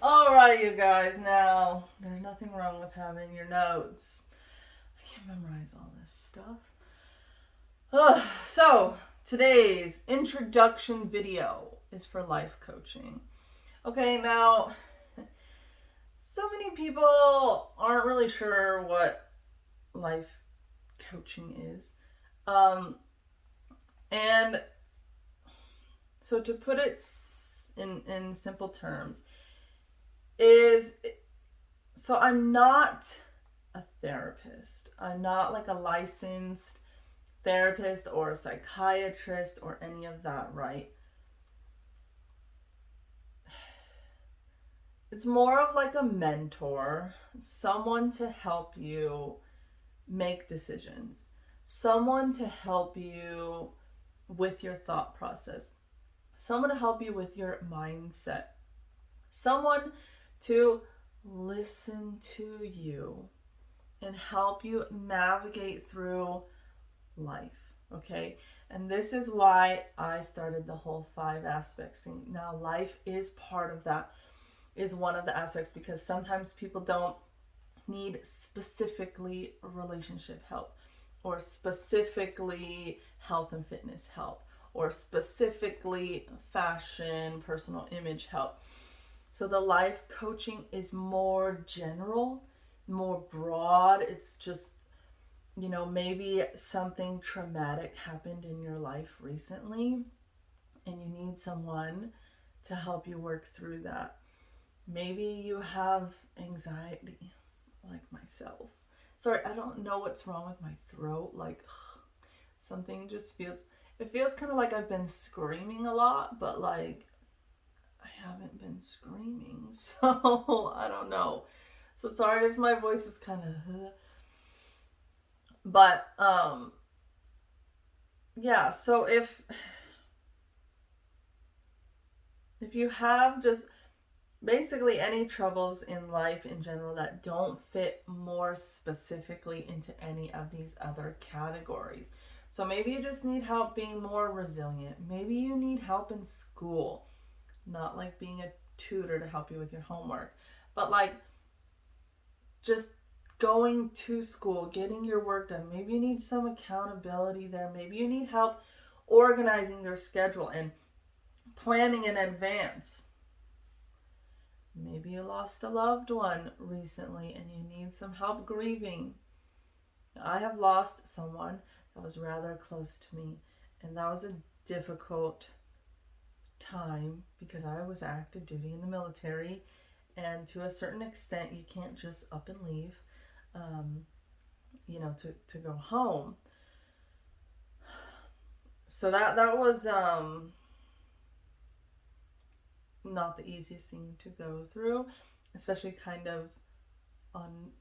All right, you guys. Now, there's nothing wrong with having your notes. I can't memorize all this stuff. So, today's introduction video is for life coaching. Okay, now, so many people aren't really sure what life coaching is. And so, to put it in simple terms, is so I'm not a therapist. I'm not like a licensed therapist or a psychiatrist or any of that, right? It's more of like a mentor, someone to help you make decisions, someone to help you with your thought process, someone to help you with your mindset, someone to listen to you and help you navigate through life. Okay, and this is why I started the whole 5 aspects thing. Now, life is part of that, is one of the aspects, because sometimes people don't need specifically relationship help, or specifically health and fitness help, or specifically fashion, personal image help. So the life coaching is more general, more broad. It's just, maybe something traumatic happened in your life recently and you need someone to help you work through that. Maybe you have anxiety, like myself. Sorry, I don't know what's wrong with my throat. Like, something just it feels kind of like I've been screaming a lot, but like, I haven't been screaming. So, I don't know. So, sorry if my voice is kind of, but, yeah, so if you have just basically any troubles in life in general that don't fit more specifically into any of these other categories. So maybe you just need help being more resilient. Maybe you need help in school, not like being a tutor to help you with your homework, but like just going to school, getting your work done. Maybe you need some accountability there. Maybe you need help organizing your schedule and planning in advance. Maybe you lost a loved one recently and you need some help grieving. I have lost someone that was rather close to me, and that was a difficult time because I was active duty in the military, and to a certain extent, you can't just up and leave, to go home. So that was not the easiest thing to go through, especially kind of on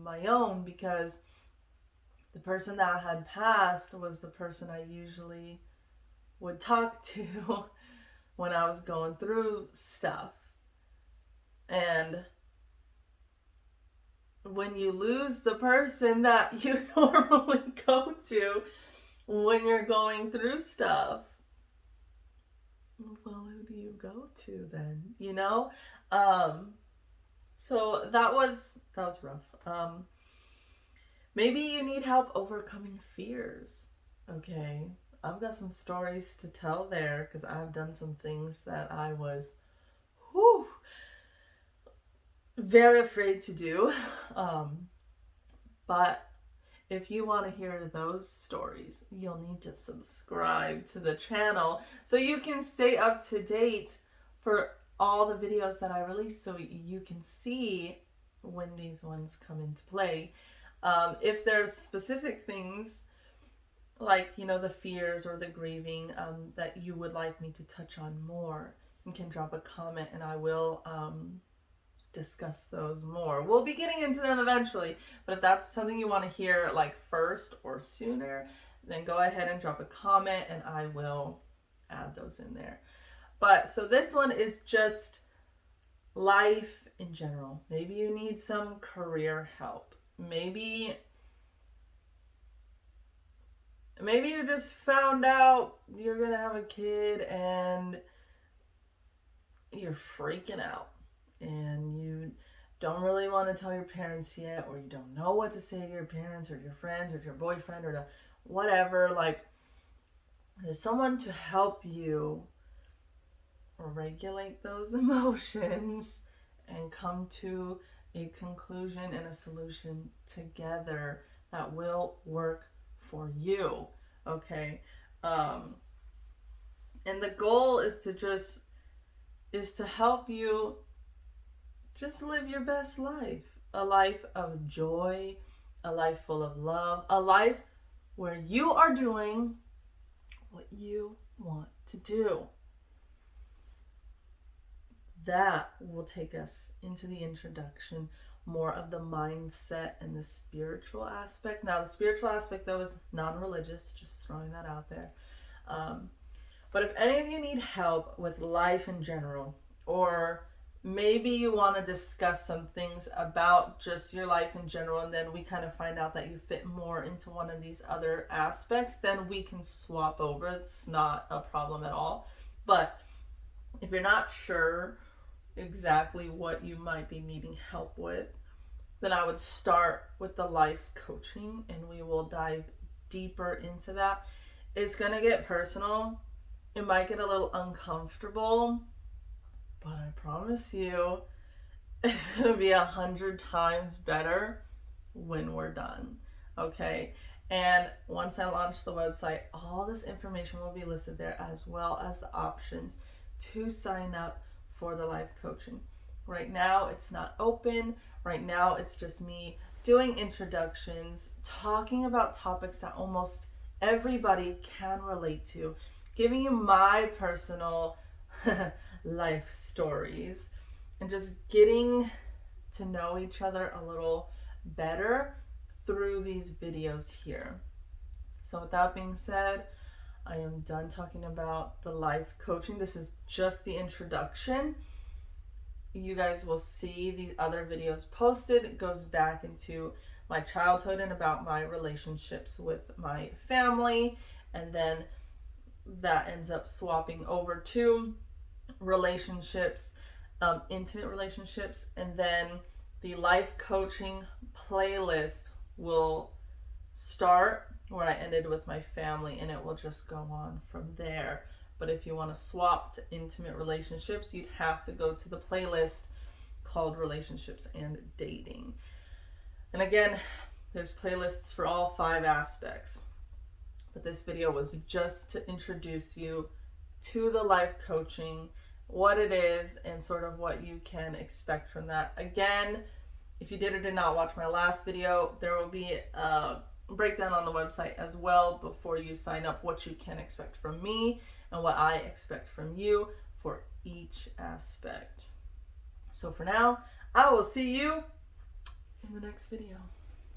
my own, because the person that had passed was the person I usually would talk to when I was going through stuff. And when you lose the person that you normally go to when you're going through stuff, well, who do you go to then? So that was rough. Maybe you need help overcoming fears. Okay, I've got some stories to tell there because I've done some things that I was, whew, very afraid to do. Um, but if you want to hear those stories, you'll need to subscribe to the channel so you can stay up to date for all the videos that I release, so you can see when these ones come into play. If there's specific things like, the fears or the grieving, that you would like me to touch on more, you can drop a comment and I will discuss those more. We'll be getting into them eventually, but if that's something you want to hear like first or sooner, then go ahead and drop a comment and I will add those in there. But so this one is just life in general. Maybe you need some career help. Maybe you just found out you're going to have a kid and you're freaking out and you don't really want to tell your parents yet, or you don't know what to say to your parents or your friends or your boyfriend or the whatever, like there's someone to help you regulate those emotions and come to a conclusion and a solution together that will work for you. Okay. And the goal is to help you just live your best life, a life of joy, a life full of love, a life where you are doing what you want to do. That will take us into the introduction, more of the mindset and the spiritual aspect. Now, the spiritual aspect, though, is non-religious, just throwing that out there. But if any of you need help with life in general, or maybe you want to discuss some things about just your life in general, and then we kind of find out that you fit more into one of these other aspects, then we can swap over. It's not a problem at all. But if you're not sure exactly what you might be needing help with, then I would start with the life coaching and we will dive deeper into that. It's going to get personal. It might get a little uncomfortable, but I promise you it's going to be 100 times better when we're done. Okay? And once I launch the website, all this information will be listed there, as well as the options to sign up for the life coaching. Right now, it's not open. Right now, it's just me doing introductions, talking about topics that almost everybody can relate to, giving you my personal life stories, and just getting to know each other a little better through these videos here. So with that being said, I am done talking about the life coaching. This is just the introduction. You guys will see the other videos posted. It goes back into my childhood and about my relationships with my family, and then that ends up swapping over to relationships, intimate relationships, and then the life coaching playlist will start where I ended with my family, and it will just go on from there. But if you want to swap to intimate relationships, you'd have to go to the playlist called Relationships and Dating. And again, there's playlists for all 5 aspects. But this video was just to introduce you to the life coaching, what it is, and sort of what you can expect from that. Again, if you did or did not watch my last video, there will be a breakdown on the website as well before you sign up, what you can expect from me and what I expect from you for each aspect. So for now, I will see you in the next video.